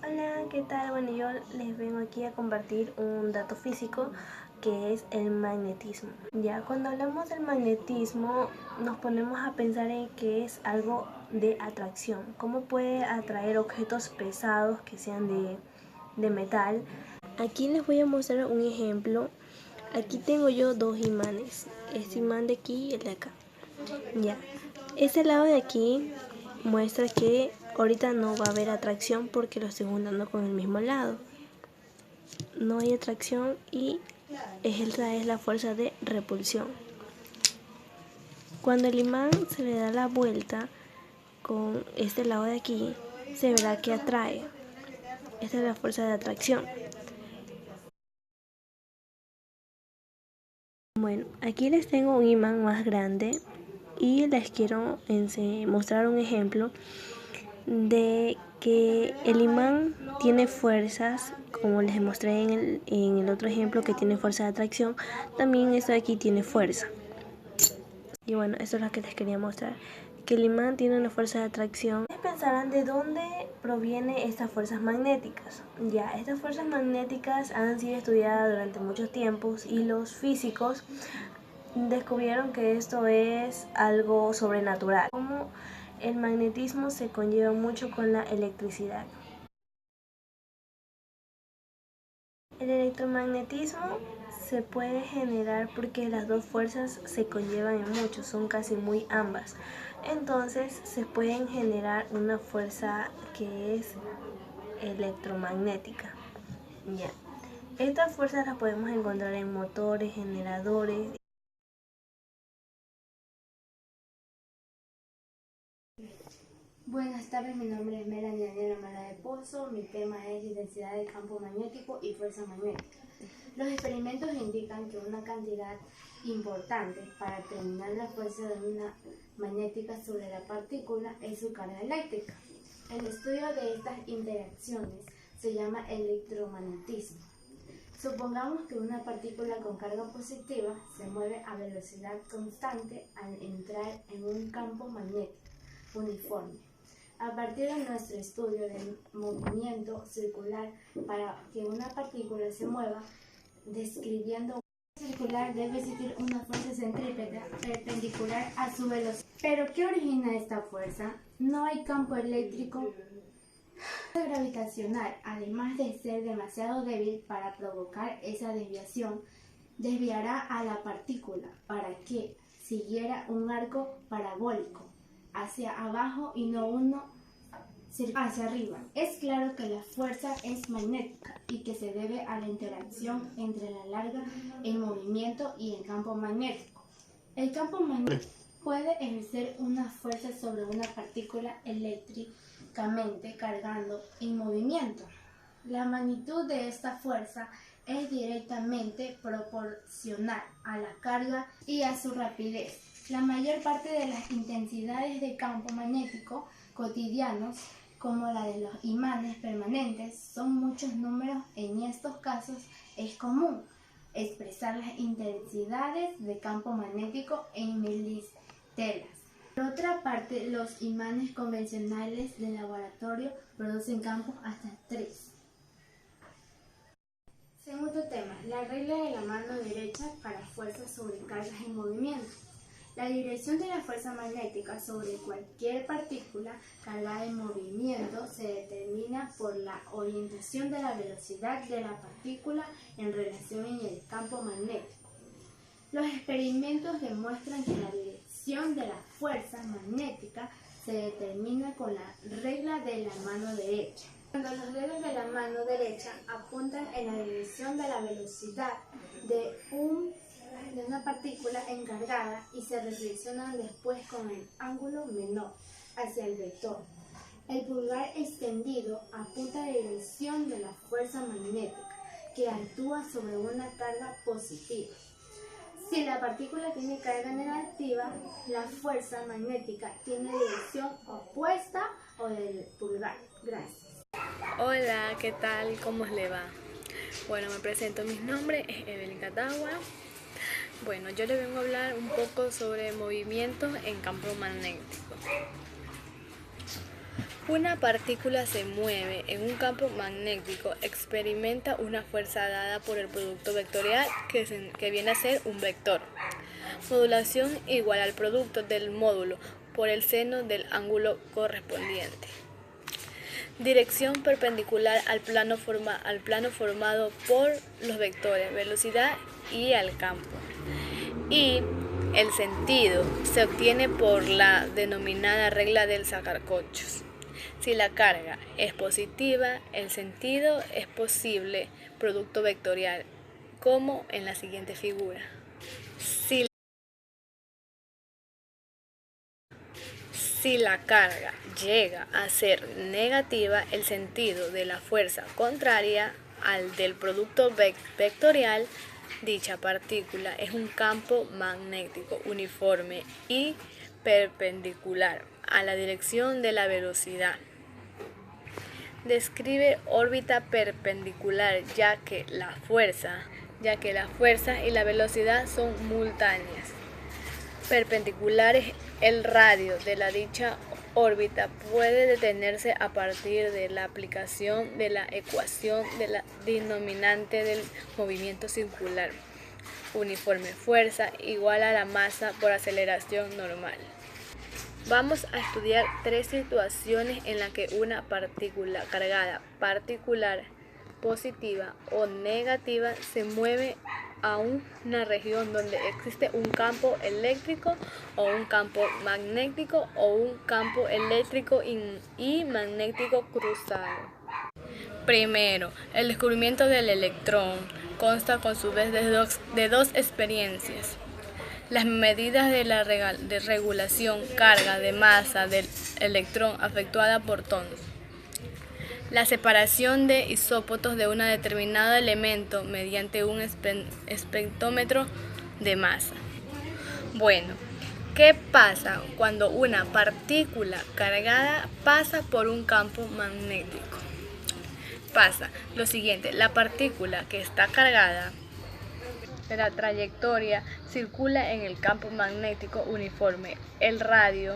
Hola, ¿qué tal? Bueno, yo les vengo aquí a compartir un dato físico que es el magnetismo. Ya, cuando hablamos del magnetismo nos ponemos a pensar en que es algo de atracción. ¿Cómo puede atraer objetos pesados que sean de metal? Aquí les voy a mostrar un ejemplo. Aquí tengo yo dos imanes, este imán de aquí y el de acá. Ya, este lado de aquí muestra que ahorita no va a haber atracción porque lo estoy juntando con el mismo lado. No hay atracción y esta es la fuerza de repulsión. Cuando el imán se le da la vuelta con este lado de aquí, se verá que atrae. Esta es la fuerza de atracción. Bueno, aquí les tengo un imán más grande y les quiero mostrar un ejemplo de que el imán tiene fuerzas, como les mostré en el otro ejemplo que tiene fuerza de atracción, también esto de aquí tiene fuerza. Y bueno, eso es lo que les quería mostrar, que el imán tiene una fuerza de atracción. Ustedes pensarán de dónde provienen estas fuerzas magnéticas. Ya, estas fuerzas magnéticas han sido estudiadas durante muchos tiempos y los físicos descubrieron que esto es algo sobrenatural. Como el magnetismo se conlleva mucho con la electricidad. El electromagnetismo se puede generar porque las dos fuerzas se conllevan en mucho, son casi muy ambas. Entonces se pueden generar una fuerza que es electromagnética. Ya. Estas fuerzas las podemos encontrar en motores, generadores. Buenas tardes, mi nombre es Melanie Daniela Mala de Pozo. Mi tema es intensidad de campo magnético y fuerza magnética. Los experimentos indican que una cantidad importante para determinar la fuerza de una magnética sobre la partícula es su carga eléctrica. El estudio de estas interacciones se llama electromagnetismo. Supongamos que una partícula con carga positiva se mueve a velocidad constante al entrar en un campo magnético uniforme. A partir de nuestro estudio del movimiento circular, para que una partícula se mueva, describiendo un circular debe existir una fuerza centrípeta perpendicular a su velocidad. ¿Pero qué origina esta fuerza? No hay campo eléctrico gravitacional, además de ser demasiado débil para provocar esa desviación, desviará a la partícula para que siguiera un arco parabólico hacia abajo y no uno hacia arriba. Es claro que la fuerza es magnética y que se debe a la interacción entre la larga en movimiento y el campo magnético. El campo magnético puede ejercer una fuerza sobre una partícula eléctricamente cargando en movimiento. La magnitud de esta fuerza es directamente proporcional a la carga y a su rapidez. La mayor parte de las intensidades de campo magnético cotidianos, como la de los imanes permanentes, son muchos números. En estos casos es común expresar las intensidades de campo magnético en milistelas. Por otra parte, los imanes convencionales de laboratorio producen campos hasta 3. Segundo tema, la regla de la mano derecha para fuerzas sobre cargas en movimiento. La dirección de la fuerza magnética sobre cualquier partícula cargada en movimiento se determina por la orientación de la velocidad de la partícula en relación en el campo magnético. Los experimentos demuestran que la dirección de la fuerza magnética se determina con la regla de la mano derecha. Cuando los dedos de la mano derecha apuntan en la dirección de la velocidad de una partícula encargada y se reflexionan después con el ángulo menor hacia el vector. El pulgar extendido apunta a la dirección de la fuerza magnética que actúa sobre una carga positiva. Si la partícula tiene carga negativa, la fuerza magnética tiene dirección opuesta o del pulgar. Gracias. Hola, ¿qué tal? ¿Cómo le va? Bueno, me presento, mi nombre es Evelyn Catagua. Bueno, yo le vengo a hablar un poco sobre movimientos en campo magnético. Una partícula se mueve en un campo magnético, experimenta una fuerza dada por el producto vectorial que viene a ser un vector. Modulación igual al producto del módulo por el seno del ángulo correspondiente. Dirección perpendicular al plano formado por los vectores, velocidad y al campo. Y el sentido se obtiene por la denominada regla del sacacorchos. Si la carga es positiva, el sentido es posible producto vectorial, como en la siguiente figura. Si la carga llega a ser negativa, el sentido de la fuerza contraria al del producto vectorial, dicha partícula es un campo magnético uniforme y perpendicular a la dirección de la velocidad. Describe órbita perpendicular ya que la fuerza y la velocidad son simultáneas. Perpendiculares, el radio de la dicha órbita puede detenerse a partir de la aplicación de la ecuación de la denominante del movimiento circular uniforme, fuerza igual a la masa por aceleración normal. Vamos a estudiar tres situaciones en las que una partícula cargada particular, positiva o negativa, se mueve a una región donde existe un campo eléctrico o un campo magnético o un campo eléctrico y magnético cruzado. Primero, el descubrimiento del electrón consta con su vez de dos experiencias. Las medidas de la regulación carga de masa del electrón efectuada por Thomson. La separación de isótopos de un determinado elemento mediante un espectrómetro de masa. Bueno, ¿qué pasa cuando una partícula cargada pasa por un campo magnético? Pasa lo siguiente: la partícula que está cargada, la trayectoria circula en el campo magnético uniforme. El radio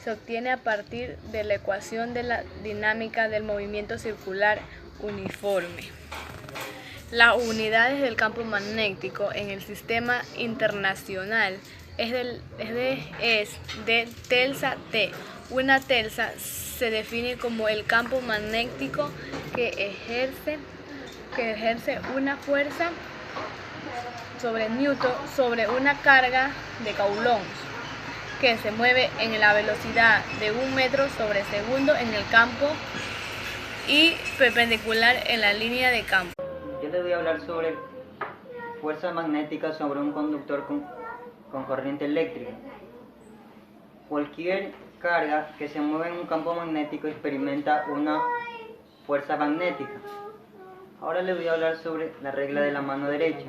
se obtiene a partir de la ecuación de la dinámica del movimiento circular uniforme. Las unidades del campo magnético en el sistema internacional es de telsa T. Una telsa se define como el campo magnético que ejerce una fuerza sobre Newton sobre una carga de Coulomb, que se mueve en la velocidad de 1 metro sobre segundo en el campo y perpendicular en la línea de campo. Yo les voy a hablar sobre fuerza magnética sobre un conductor con corriente eléctrica. Cualquier carga que se mueve en un campo magnético experimenta una fuerza magnética. Ahora les voy a hablar sobre la regla de la mano derecha.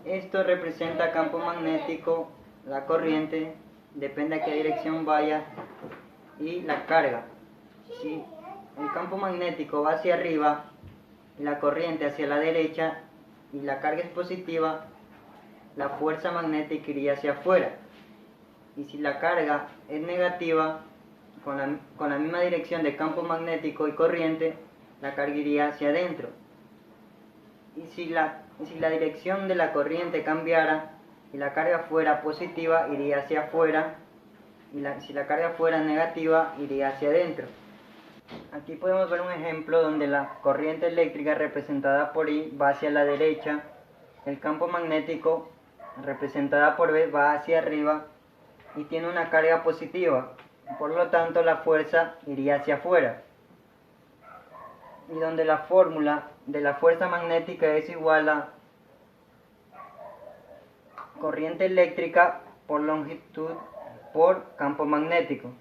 Esto representa campo magnético, la corriente, depende a qué dirección vaya, y la carga. Si el campo magnético va hacia arriba, la corriente hacia la derecha y la carga es positiva, la fuerza magnética iría hacia afuera. Y si la carga es negativa, con la misma dirección de campo magnético y corriente, la carga iría hacia adentro. Y si la dirección de la corriente cambiara y la carga fuera positiva, iría hacia afuera, y si la carga fuera negativa, iría hacia adentro. Aquí podemos ver un ejemplo donde la corriente eléctrica representada por I va hacia la derecha, el campo magnético representada por B va hacia arriba y tiene una carga positiva, por lo tanto la fuerza iría hacia afuera. Y donde la fórmula de la fuerza magnética es igual a corriente eléctrica por longitud por campo magnético.